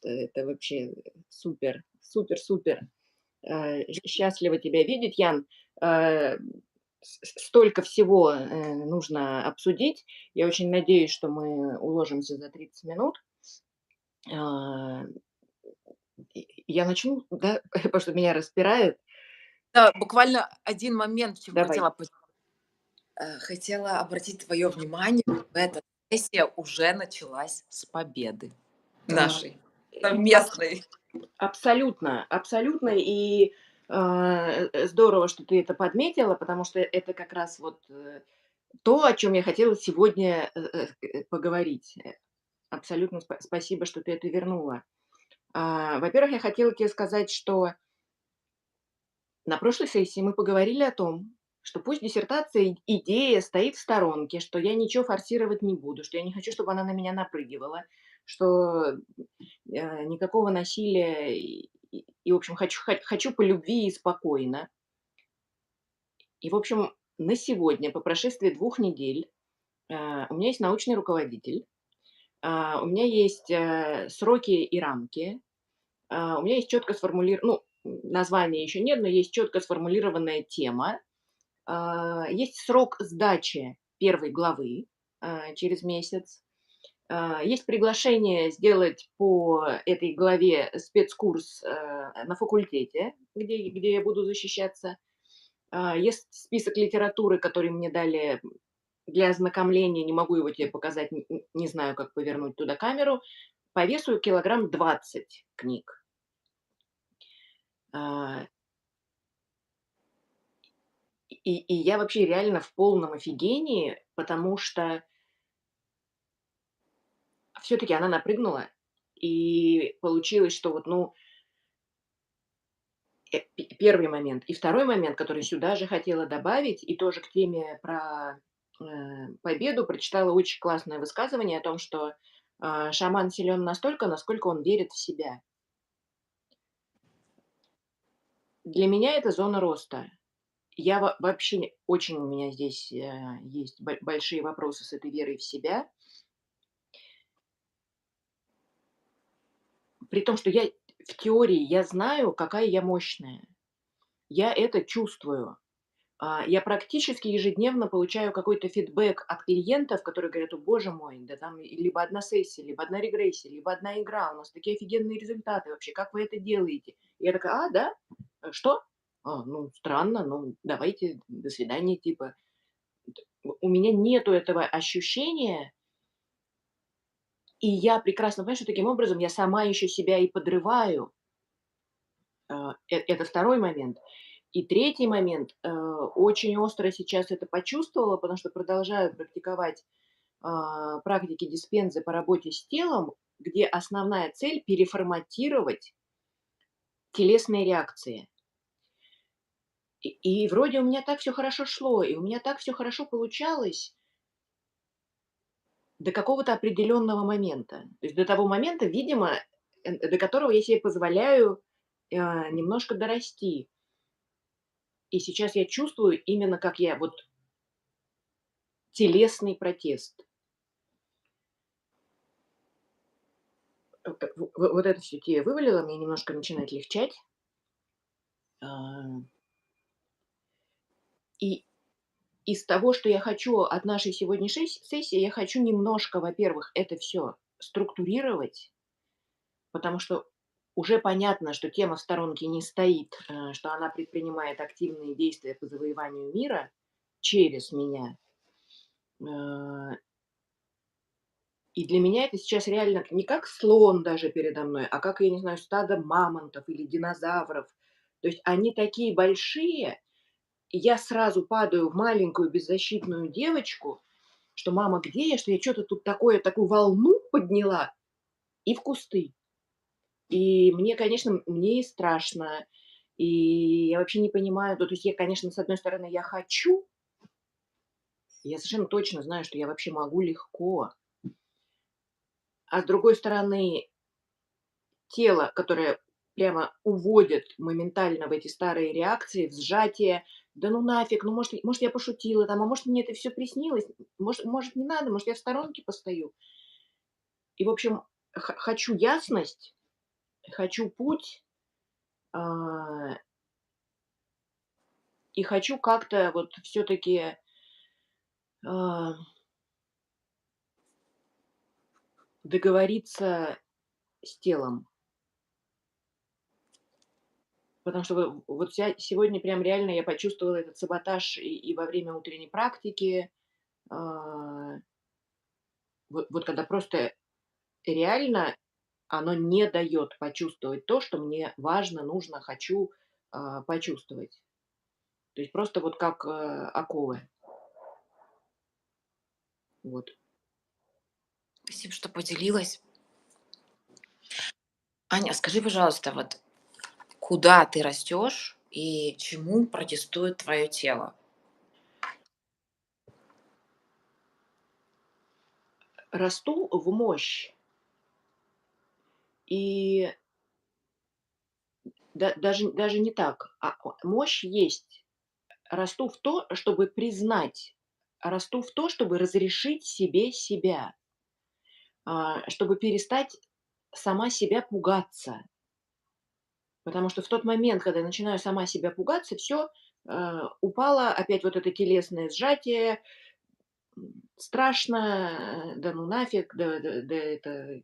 Это вообще супер, супер, супер. Счастлива тебя видеть, Ян. Э, Столько всего нужно обсудить. Я очень надеюсь, что мы уложимся за 30 минут. А, я начну, да, потому что меня распирает. Да, буквально один момент, чем Давай. хотела обратить твое внимание. Эта сессия уже началась с победы А, нашей абс совместной. Абсолютно, абсолютно. И, здорово, что ты это подметила, потому что это как раз вот, то, о чем я хотела сегодня, поговорить. Абсолютно спасибо, что ты это вернула. Во-первых, я хотела тебе сказать, что на прошлой сессии мы поговорили о том, что пусть диссертация, идея стоит в сторонке, что я ничего форсировать не буду, что я не хочу, чтобы она на меня напрыгивала, что никакого насилия и, в общем, хочу по любви и спокойно. И, в общем, на сегодня, по прошествии 2 недель, у меня есть научный руководитель, у меня есть сроки и рамки, у меня есть четко сформулированная, ну, названия еще нет, но есть четко сформулированная тема, есть срок сдачи первой главы через месяц. Есть приглашение сделать по этой главе спецкурс, на факультете, где я буду защищаться. Есть список литературы, который мне дали для ознакомления. Не могу его тебе показать, не знаю, как повернуть туда камеру. По весу килограмм 20 книг. А, и я вообще реально в полном офигении, потому что все таки она напрыгнула, и получилось, что вот, ну, 1 момент. И второй момент, который сюда же хотела добавить, и тоже к теме про, победу, прочитала очень классное высказывание о том, что, шаман силен настолько, насколько он верит в себя. Для меня это зона роста. Я вообще очень у меня здесь, есть большие вопросы с этой верой в себя. При том, что я в теории я знаю, какая я мощная. Я это чувствую. Я практически ежедневно получаю какой-то фидбэк от клиентов, которые говорят: "О, боже мой, да там либо одна сессия, либо одна регрессия, либо одна игра. У нас такие офигенные результаты вообще. Как вы это делаете?" И я такая: "А, да? Что? Ну, странно, ну, давайте, до свидания, типа". У меня нету этого ощущения, и я прекрасно понимаю, что таким образом я сама еще себя и подрываю. Это второй момент. И третий момент, очень остро сейчас это почувствовала, потому что продолжаю практиковать, практики диспензы по работе с телом, где основная цель — переформатировать телесные реакции. И вроде у меня так все хорошо шло, и у меня так все хорошо получалось до какого-то определенного момента. То есть до того момента, видимо, до которого я себе позволяю, немножко дорасти. И сейчас я чувствую именно, как я вот телесный протест. Вот это всё те вывалила, мне немножко начинает легчать. А, и из того, что я хочу от нашей сегодняшней сессии, я хочу немножко, во-первых, это все структурировать, потому что уже понятно, что тема в сторонке не стоит, что она предпринимает активные действия по завоеванию мира через меня. А, и для меня это сейчас реально не как слон даже передо мной, а как, я не знаю, стадо мамонтов или динозавров. То есть они такие большие, и я сразу падаю в маленькую беззащитную девочку, что: "Мама, где я? Что я что то тут такую волну подняла", и в кусты. И мне, конечно, мне и страшно, и я вообще не понимаю. Ну, то есть я, конечно, с одной стороны, я хочу, я совершенно точно знаю, что я вообще могу легко, а с другой стороны, тело, которое прямо уводит моментально в эти старые реакции, в сжатие. Да ну нафиг, ну может я пошутила там, а может мне это все приснилось, может не надо, может я в сторонке постою. И в общем, хочу ясность, хочу путь, а, и хочу как-то вот все таки договориться с телом. Потому что вот сегодня прям реально я почувствовала этот саботаж и во время утренней практики. А, вот когда просто реально оно не дает почувствовать то, что мне важно, нужно, хочу, почувствовать. То есть просто вот как, оковы. Вот. Спасибо, что поделилась. Аня, скажи, пожалуйста, вот куда ты растешь и чему протестует твое тело? Расту в мощь. И даже не так, мощь есть. Расту в то, чтобы признать, расту в то, чтобы разрешить себе себя, чтобы перестать сама себя пугаться. Потому что в тот момент, когда я начинаю сама себя пугаться, все упало, опять вот это телесное сжатие, страшно, да ну нафиг, да это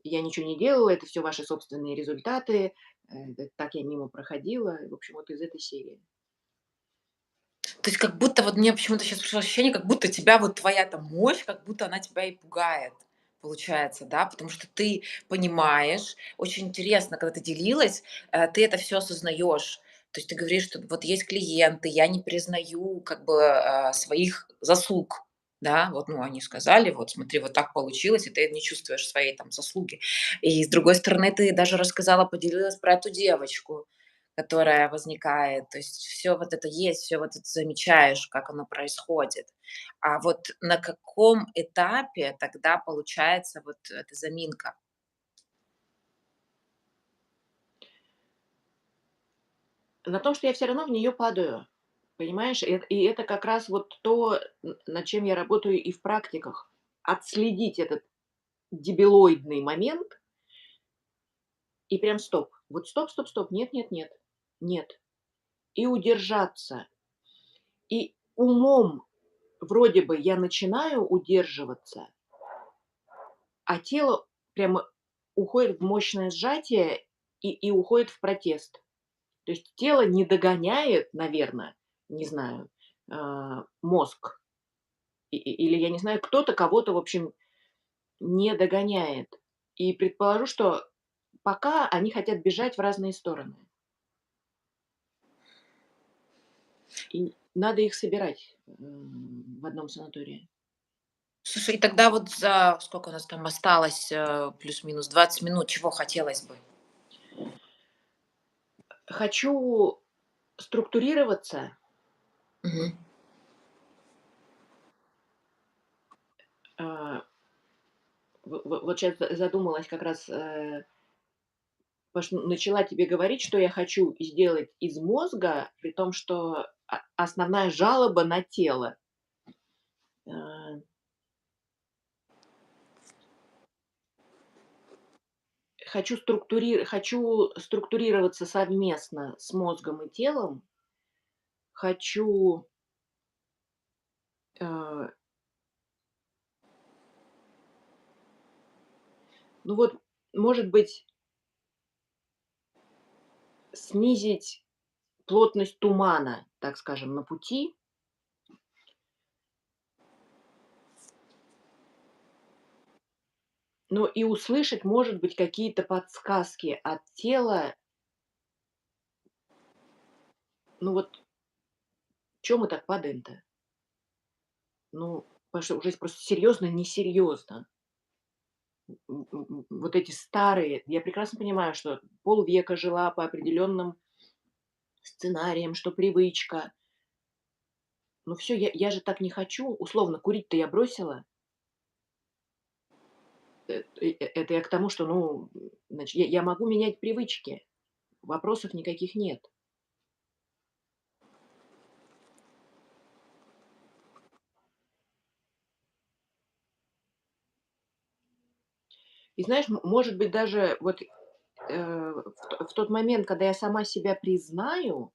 я ничего не делала, это все ваши собственные результаты, да так я мимо проходила. В общем, вот из этой серии. То есть как будто вот мне почему-то сейчас пришло ощущение, как будто тебя вот твоя там мощь, как будто она тебя и пугает, получается, да? Потому что ты понимаешь, очень интересно, когда ты делилась, ты это все осознаешь. То есть ты говоришь, что вот есть клиенты, я не признаю как бы своих заслуг, да, вот, ну, они сказали, вот смотри, вот так получилось, и ты не чувствуешь своей там заслуги. И с другой стороны, ты даже рассказала, поделилась про эту девочку, которая возникает. То есть все вот это есть, все вот это замечаешь, как оно происходит. А вот на каком этапе тогда получается вот эта заминка? На том, что я все равно в нее падаю, понимаешь? И это как раз вот то, над чем я работаю и в практиках. Отследить этот дебилоидный момент и прям стоп. Вот стоп, стоп, стоп, нет, нет, нет, нет. И удержаться. И умом вроде бы я начинаю удерживаться, а тело прямо уходит в мощное сжатие и уходит в протест. То есть тело не догоняет, наверное, не знаю, мозг. Или я не знаю, кто-то кого-то, в общем, не догоняет. И предположу, что пока они хотят бежать в разные стороны. И надо их собирать, в одном санатории. Слушай, и тогда вот за сколько у нас там осталось, плюс-минус 20 минут, чего хотелось бы? Хочу структурироваться. Мгм. А, вот щас задумалась как раз, потому что начала тебе говорить, что я хочу сделать из мозга, при том, что основная жалоба на тело. А, хочу структурироваться совместно с мозгом и телом. Хочу, э, ну вот, может быть, снизить плотность тумана, так скажем, на пути, но и услышать, может быть, какие-то подсказки от тела. Ну вот, чё мы так падаем-то? Ну, потому что уже просто серьезно, несерьезно. Вот эти старые, я прекрасно понимаю, что полвека жила по определенным сценариям, что привычка. Ну все, я же так не хочу. Условно, курить-то я бросила. Это я к тому, что, ну, значит, я могу менять привычки. Вопросов никаких нет. И И знаешь, может быть, даже вот, в тот момент, когда я сама себя признаю,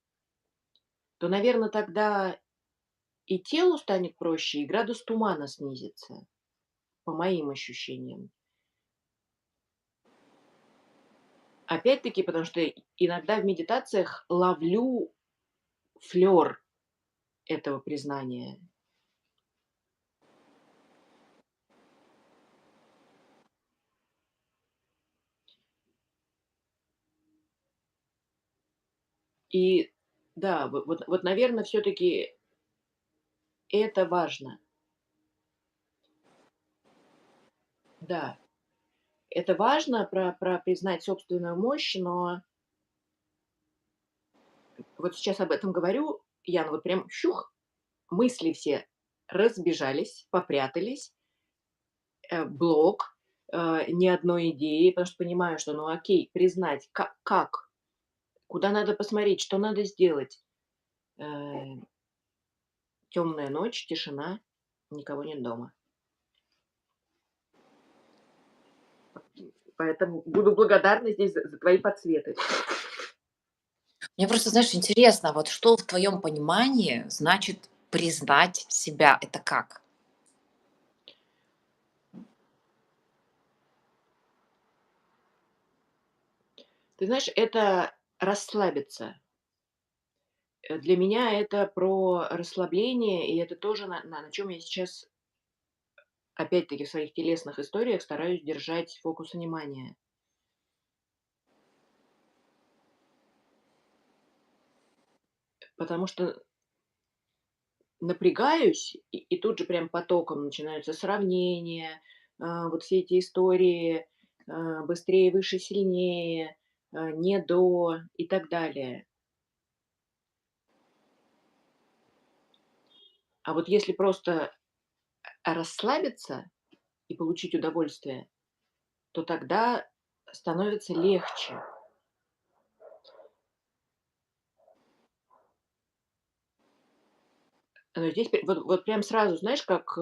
то, наверно, тогда и телу станет проще, и градус тумана снизится, по моим ощущениям. Опять-таки, потому что иногда в медитациях ловлю флёр этого признания. И да, вот, наверно, всё-таки это важно. Да, это важно про признать собственную мощь, но вот сейчас об этом говорю, Ян, вот прям щух, мысли все разбежались, попрятались, блок, ни одной идеи, потому что понимаю, что, ну, окей, признать, как, куда надо посмотреть, что надо сделать. Э, Темная ночь, тишина, никого нет дома. Поэтому буду благодарна здесь за твои подсветы. Мне просто, знаешь, интересно, вот что в твоем понимании значит признать себя? Это как? Ты знаешь, это расслабиться. Для меня это про расслабление, и это тоже на чем я сейчас, опять-таки, в своих телесных историях стараюсь держать фокус внимания. Потому что напрягаюсь, и тут же прям потоком начинаются сравнения, вот все эти истории, быстрее, выше, сильнее, не до и так далее. А вот если просто расслабиться и получить удовольствие, то тогда становится легче. Здесь вот прям сразу, знаешь, как,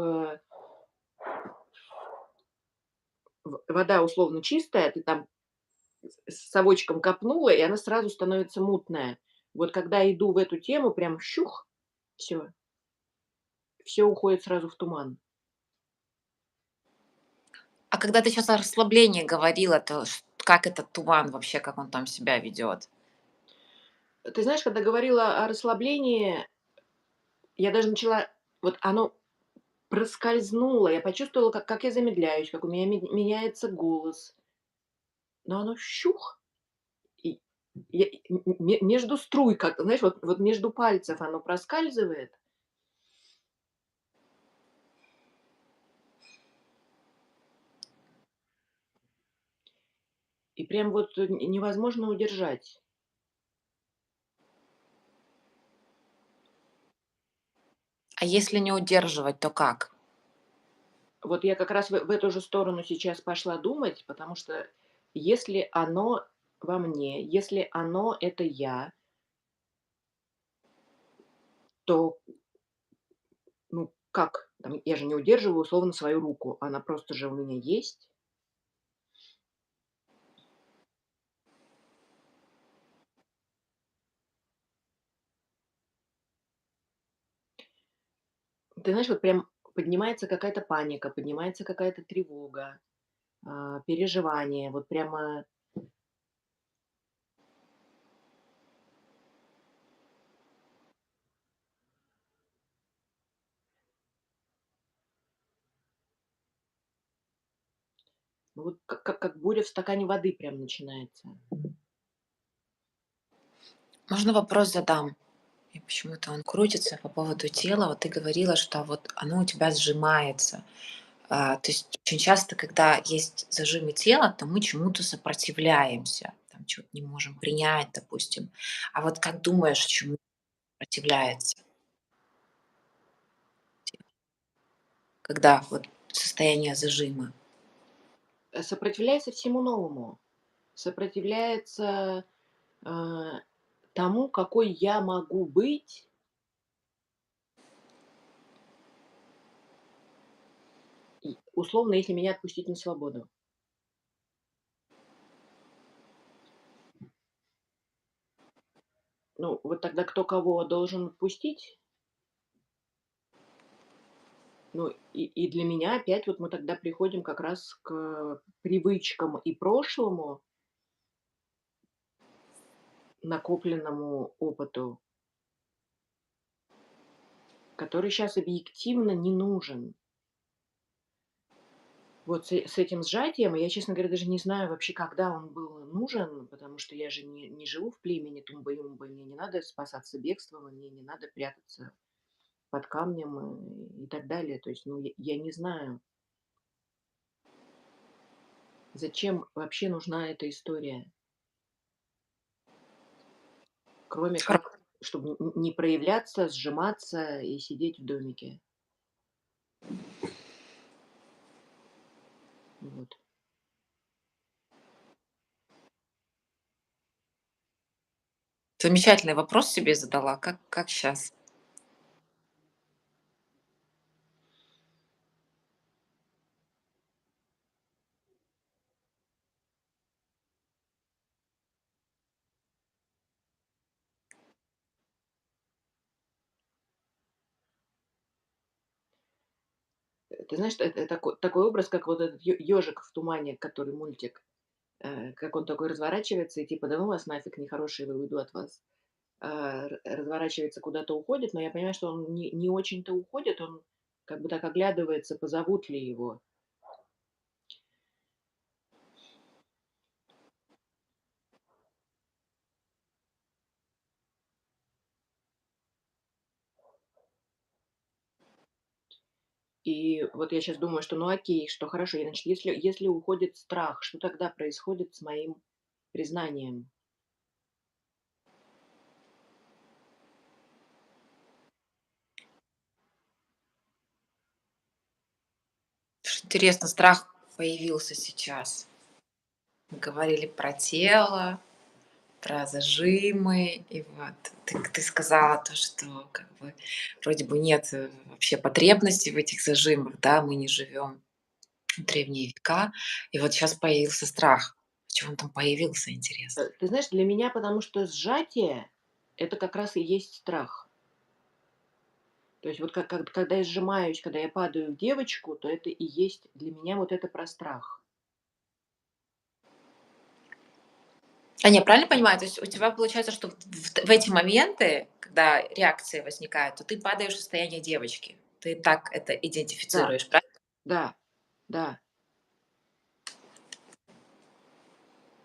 вода условно чистая, ты там с совочком копнула, и она сразу становится мутная. Вот когда иду в эту тему, прям щух, все уходит сразу в туман. А когда ты сейчас о расслаблении говорила, то как этот туман вообще, как он там себя ведет? Ты знаешь, когда говорила о расслаблении, я даже начала вот оно проскользнуло, я почувствовала, как я замедляюсь, как у меня меняется голос, но оно щух, и я между струй как-то, знаешь, вот между пальцев оно проскальзывает, и прям вот невозможно удержать. А если не удерживать, то как? Вот я как раз в эту же сторону сейчас пошла думать, потому что если оно во мне, если оно — это я, то, ну, как? Там, я же не удерживаю условно свою руку, она просто же у меня есть. Ты знаешь, вот прям поднимается какая-то паника, поднимается какая-то тревога, переживание. Вот прямо, ну, вот как буря в стакане воды прям начинается. Можно вопрос задам? И почему-то он крутится по поводу тела. Вот ты говорила, что вот оно у тебя сжимается. То есть очень часто, когда есть зажимы тела, то мы чему-то сопротивляемся, там чего-то не можем принять, допустим. А вот как думаешь, чему сопротивляется, когда вот состояние зажима? Сопротивляется всему новому. Сопротивляется, а, тому, какой я могу быть, и условно, если меня отпустить на свободу. Ну, вот тогда кто кого должен отпустить? Ну, и для меня опять вот мы тогда приходим как раз к привычкам и прошлому, накопленному опыту, который сейчас объективно не нужен. Вот с этим сжатием я, честно говоря, даже не знаю вообще, когда он был нужен, потому что я же не живу в племени Тумба-Юмба, мне не надо спасаться бегством, и мне не надо прятаться под камнем, и так далее. То есть, ну, я не знаю, зачем вообще нужна эта история, кроме Хоро как, чтобы не проявляться, сжиматься и сидеть в домике. Вот. Замечательный вопрос себе задала. Как сейчас? Ты знаешь, это такой образ, как вот этот ежик в тумане, который мультик, как он такой разворачивается и типа: "Да ну вас нафиг, нехорошие вы, уйду от вас". Разворачивается, куда-то уходит, но я понимаю, что он не очень-то уходит, он как бы так оглядывается, позовут ли его. И вот я сейчас думаю, что ну окей, что хорошо, значит, если уходит страх, что тогда происходит с моим признанием? Интересно, страх появился сейчас. Мы говорили про тело, про зажимы, и вот ты сказала то, что как бы вроде бы нет, вообще потребности в этих зажимах, да, мы не живем в древние века, и вот сейчас появился страх. С чего он там появился, интересно? Ты знаешь, для меня, потому что сжатие — это как раз и есть страх. То есть вот когда я сжимаюсь, когда я падаю в девочку, то это и есть для меня вот это про страх. А я правильно понимаю, то есть у тебя получается, что в эти моменты, когда реакции возникают, то ты падаешь в состояние девочки. Ты так это Да, идентифицируешь, правильно? да, да.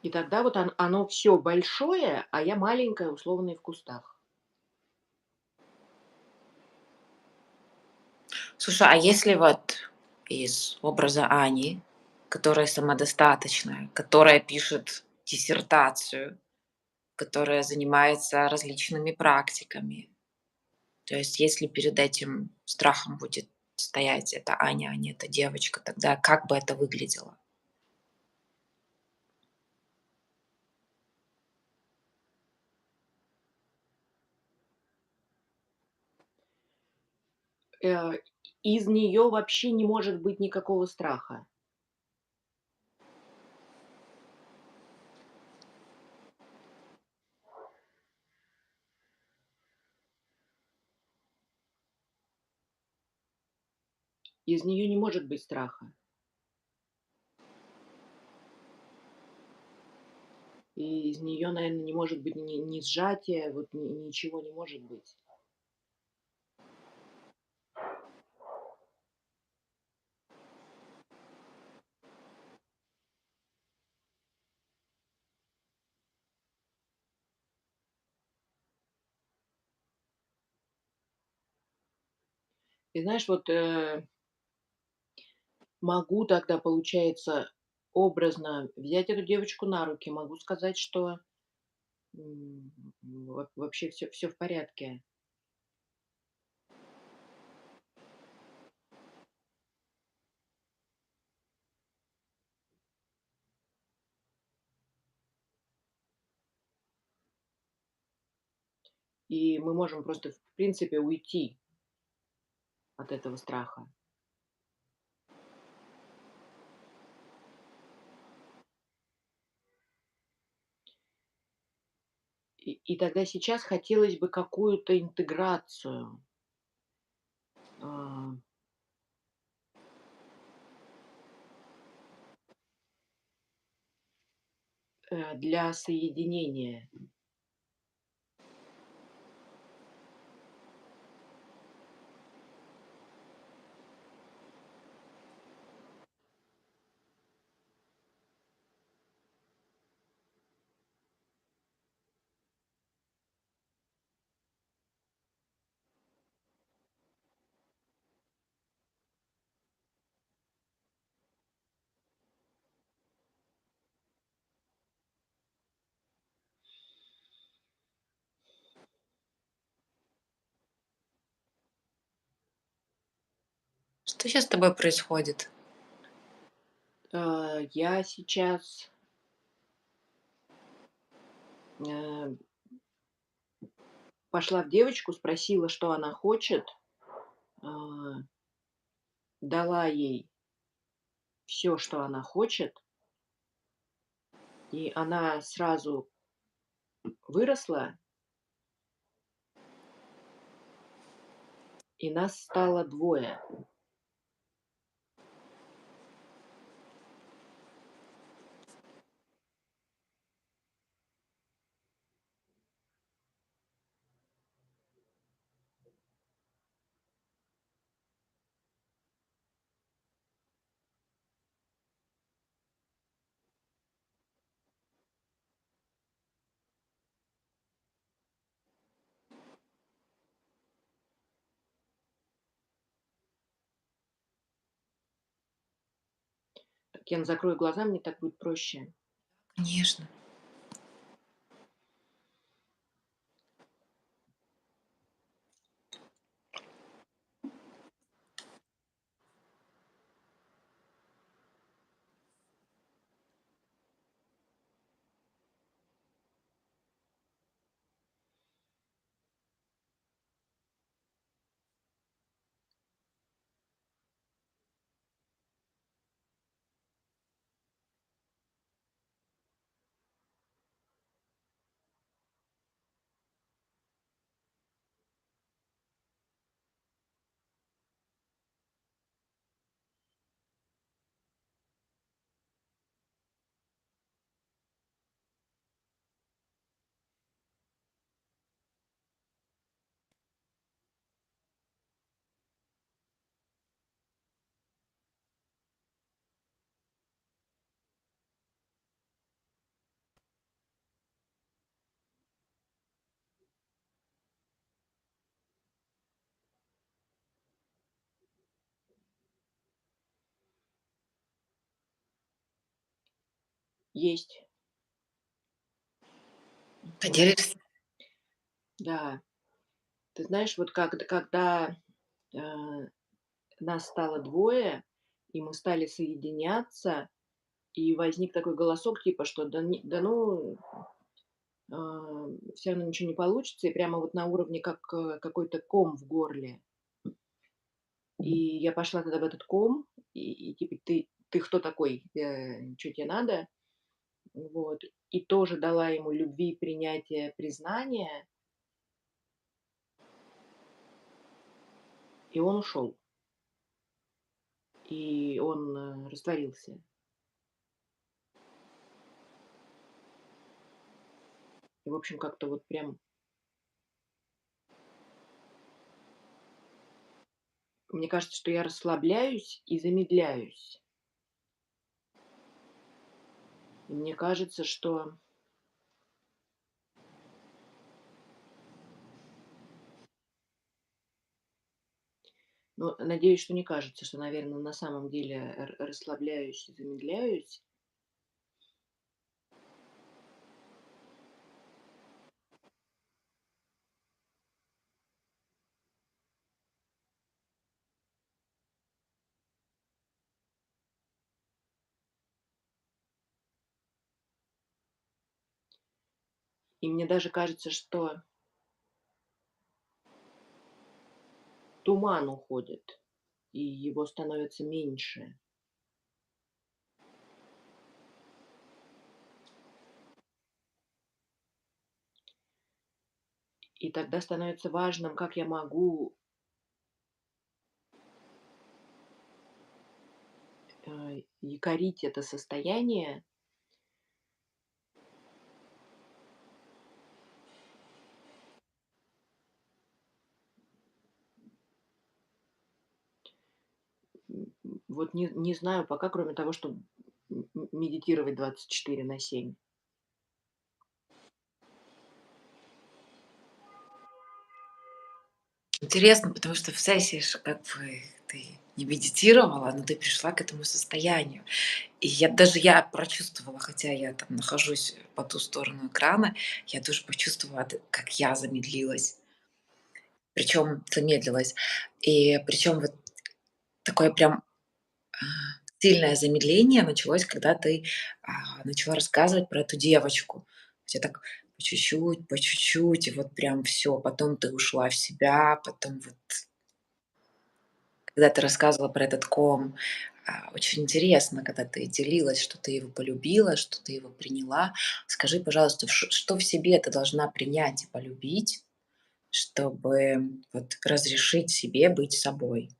И тогда вот оно все большое, а я маленькая, условно, и в кустах. Слушай, а если вот из образа Ани, которая самодостаточная, которая пишет диссертацию, которая занимается различными практиками, то есть если перед этим страхом будет стоять эта Аня, а не эта девочка, тогда как бы это выглядело? Э, из нее вообще не может быть никакого страха. Из нее не может быть страха. И из нее, наверное, не может быть ни сжатия, вот ничего не может быть. И знаешь, вот, могу тогда, получается, образно взять эту девочку на руки, могу сказать, что, вообще все в порядке. И мы можем просто, в принципе, уйти от этого страха. И тогда сейчас хотелось бы какую-то интеграцию, а, для соединения. Что сейчас с тобой происходит? Я сейчас, э, пошла в девочку, спросила, что она хочет, а, дала ей все, что она хочет, и она сразу выросла, и нас стало двое. Так, я закрою глаза, мне так будет проще. Конечно. Есть, вот, Поделишься? да. Ты знаешь, вот когда, э, нас стало двое, и мы стали соединяться, и возник такой голосок, типа, что да ну, все равно ничего не получится, и прямо вот на уровне как, какой-то ком в горле. И я пошла тогда в этот ком, и типа: "Ты кто такой? Чё тебе надо?" Вот. И тоже дала ему любви, принятия, признания, и он ушел. И он, растворился. И, в общем, как-то вот прям мне кажется, что я расслабляюсь и замедляюсь. И мне кажется, что ну, надеюсь, что не кажется, что, наверное, на самом деле расслабляюсь и замедляюсь. И мне даже кажется, что туман уходит, и его становится меньше. И тогда становится важным, как я могу, якорить это состояние. Вот не знаю пока, кроме того, что медитировать 24/7. Интересно, потому что в сессии ж как бы ты не медитировала, но ты пришла к этому состоянию. И я прочувствовала, хотя я там нахожусь по ту сторону экрана, я тоже почувствовала, как я замедлилась. Причем замедлилась. И причем вот такое прям а, сильное замедление началось, когда ты начала рассказывать про эту девочку. Я так по чуть-чуть, и вот прям все. Потом ты ушла в себя, потом вот когда ты рассказывала про этот ком, очень интересно, когда ты делилась, что ты его полюбила, что ты его приняла. Скажи, пожалуйста, что в себе ты должна принять и полюбить, чтобы вот разрешить себе быть собой?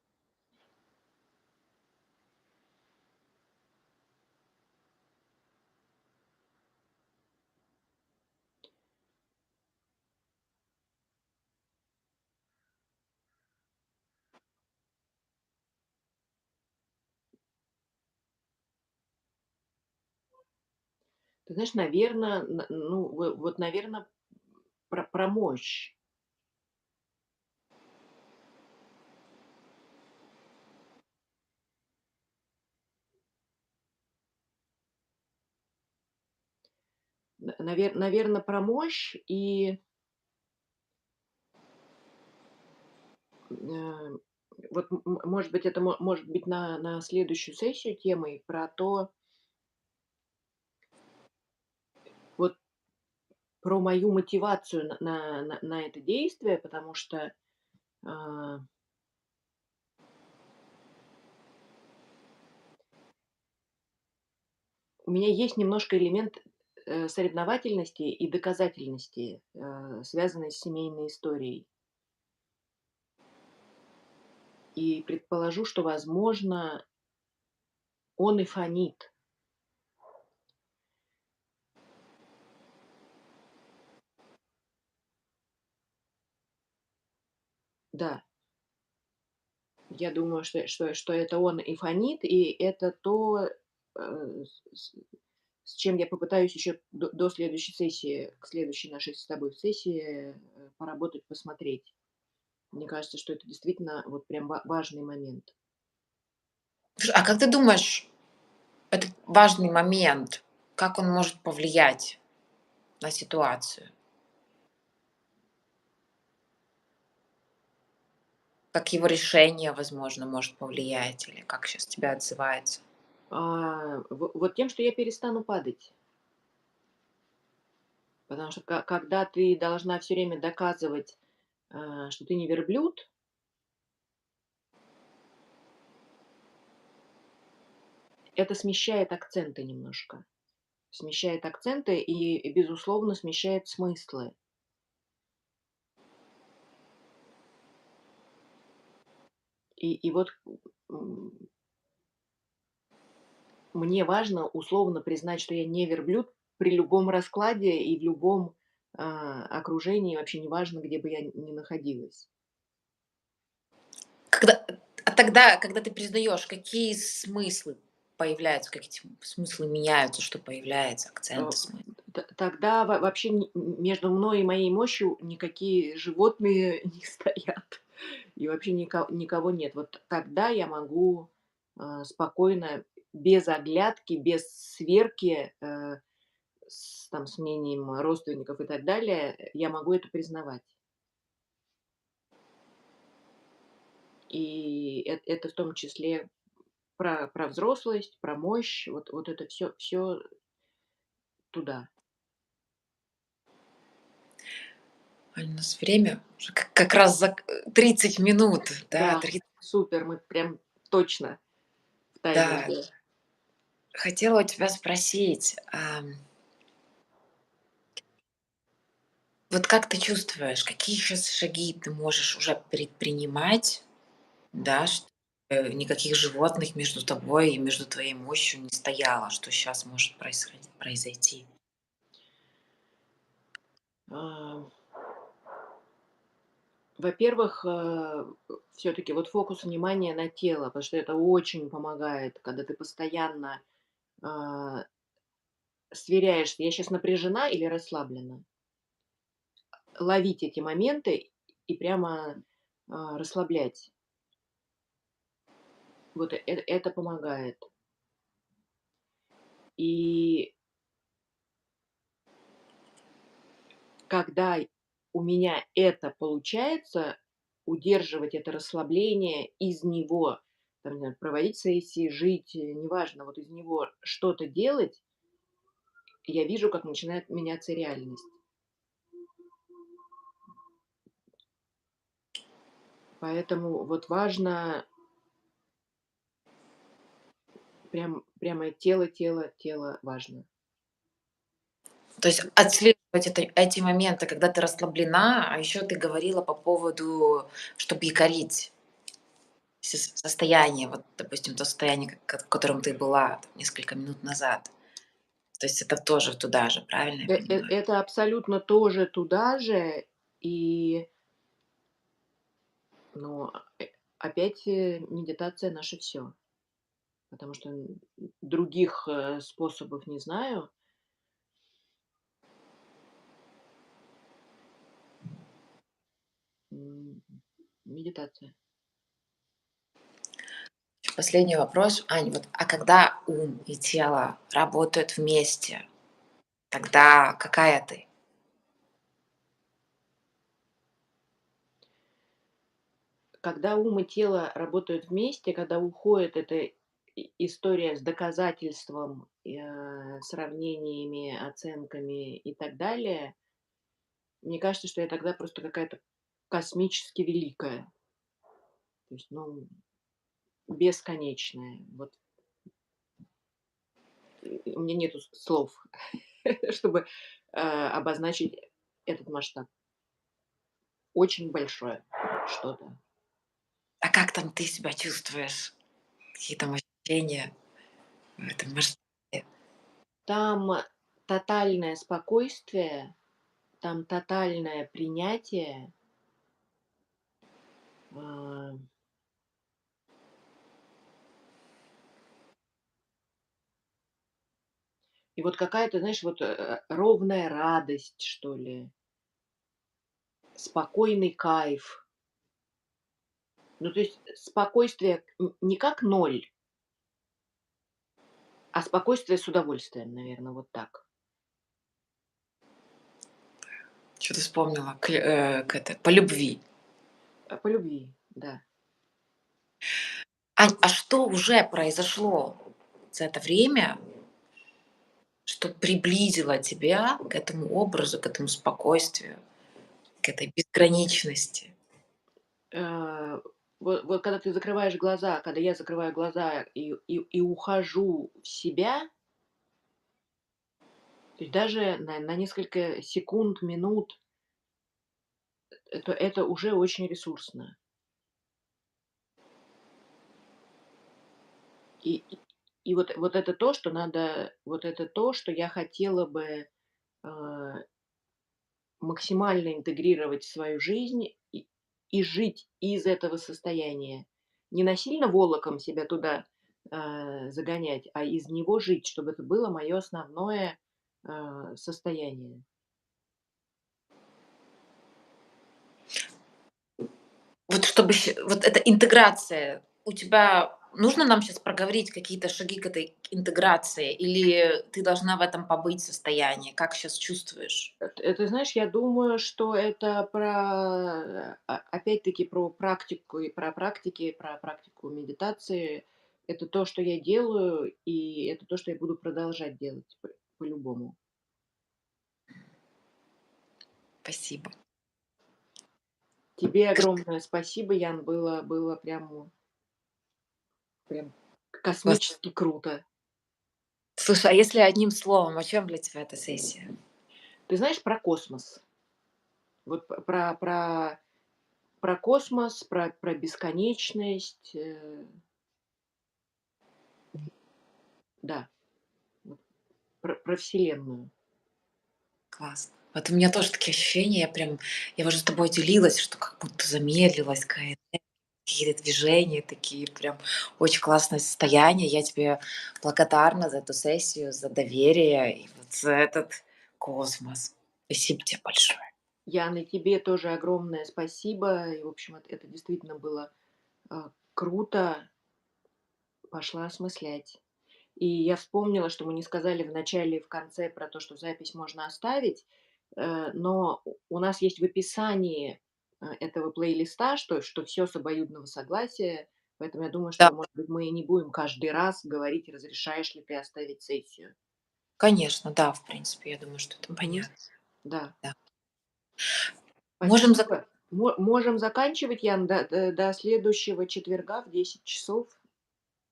Ты знаешь, наверно, ну, вот, наверно, про мощь. Наверно, про мощь и, э, вот, может быть, это может быть на следующую сессию темой про то, вот про мою мотивацию на это действие, потому что, а, у меня есть немножко элемент, соревновательности и доказательности, связанной с семейной историей. И предположу, что, возможно, он и фонит. Да, я думаю, что это он и фонит, и это то, с с чем я попытаюсь еще до следующей сессии, к следующей нашей с тобой сессии, поработать, посмотреть. Мне кажется, что это действительно вот прям важный момент. Слушай, а как ты думаешь, этот важный момент, как он может повлиять на ситуацию? Как его решение, возможно, может повлиять или как сейчас тебя отзывается? Вот тем, что я перестану падать. Потому что когда ты должна все время доказывать, что ты не верблюд, это смещает акценты немножко. Смещает акценты и, безусловно, смещает смыслы. И вот, м, мне важно условно признать, что я не верблюд при любом раскладе и в любом, окружении, вообще неважно, где бы я ни находилась. Когда тогда, когда ты признаешь, какие смыслы появляются, как эти смыслы меняются, что появляется, Э, акценты, смысл? тогда вообще между мной и моей мощью никакие животные не стоят, и вообще никого нет. Вот тогда я могу, спокойно, без оглядки, без сверки, с мнением родственников и так далее, я могу это признавать. И это в том числе про взрослость, про мощь, вот это все туда. Ань, у нас время уже как раз 30 минут, да, Да, 30, супер, мы прям точно в да. тайминге. Хотела у тебя спросить, Вот как ты чувствуешь, какие сейчас шаги ты можешь уже предпринимать, да, чтобы никаких животных между тобой и между твоей мощью не стояло, что сейчас может произойти? А, Во-первых, все-таки вот фокус внимания на тело, потому что это очень помогает, когда ты постоянно а, сверяешься, я сейчас напряжена или расслаблена. Ловить эти моменты и прямо расслаблять. Вот это помогает. И когда у меня это получается, удерживать это расслабление, из него, там, не знаю, проводить сессии, жить, неважно, вот из него что-то делать, я вижу, как начинает меняться реальность. Поэтому вот важно прямо тело важно. То есть отслеживать эти моменты, когда ты расслаблена, а еще ты говорила по поводу, чтобы якорить состояние, вот, допустим, то состояние, в котором ты была там, несколько минут назад. То есть это тоже туда же, правильно я понимаю? Это абсолютно тоже туда же. И, ну, опять, медитация — наше все, потому что, других, способов не знаю. М, Медитация. Последний вопрос, Ань, вот, а когда ум и тело работают вместе, тогда какая ты? Когда ум и тело работают вместе, когда уходит эта история с доказательством, сравнениями, оценками и так далее, мне кажется, что я тогда просто какая-то космически великая. То есть, ну, бесконечная. Вот, у меня нету слов, чтобы, обозначить этот масштаб. Очень большое что-то. А как там ты себя чувствуешь? Какие там ощущения в этом масштабе? Там тотальное спокойствие, там тотальное принятие. А, и вот какая-то, знаешь, вот, ровная радость, что ли, спокойный кайф. Ну, то есть спокойствие не как ноль, а спокойствие с удовольствием, наверное, вот так. Что ты вспомнила? К это, по любви. По любви, да. Ань, а что уже произошло за это время, что приблизило тебя к этому образу, к этому спокойствию, к этой безграничности? Э, вот когда ты закрываешь глаза, когда я закрываю глаза и ухожу в себя, то есть даже на несколько секунд, минут, это уже очень ресурсно. И и и вот это то, что надо, вот это то, что я хотела бы, а, максимально интегрировать в свою жизнь и жить из этого состояния. Не насильно волоком себя туда, загонять, а из него жить, чтобы это было мое основное, состояние. Вот чтобы вот эта интеграция у тебя нужно нам сейчас проговорить какие-то шаги к этой интеграции или ты должна в этом побыть состоянии? Как сейчас чувствуешь? Это, знаешь, я думаю, что это про, опять-таки, про практику и про практики, про практику медитации. Это то, что я делаю, и это то, что я буду продолжать делать по-любому. Спасибо. Тебе огромное спасибо, Ян. Было прям Класс. космически круто. Слушай, а если одним словом, о чем для тебя эта сессия? Ты знаешь, про космос. Вот про космос, про бесконечность, да, вот про Вселенную. Классно. Вот у меня тоже такие ощущения. Я уже с тобой делилась, что как будто замедлилась какие-то движения такие, прям очень классное состояние. Я тебе благодарна за эту сессию, за доверие и вот за этот космос. Спасибо тебе большое. Яна, тебе тоже огромное спасибо. И, в общем, это действительно было, круто. Пошла осмыслять. И я вспомнила, что мы не сказали в начале и в конце про то, что запись можно оставить, но у нас есть в описании, этого плейлиста, что все с обоюдного согласия. Поэтому я думаю, Да, что, может быть, мы и не будем каждый раз говорить, разрешаешь ли ты оставить сессию. конечно, да, в принципе, я думаю, что это Мгм. понятно. Да. Да. Можем зак Спасибо. Можем заканчивать, Ян, до следующего четверга в 10 часов.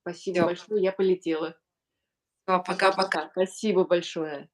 Спасибо Всё, большое, я полетела. пока-пока. Пока-пока. Спасибо большое.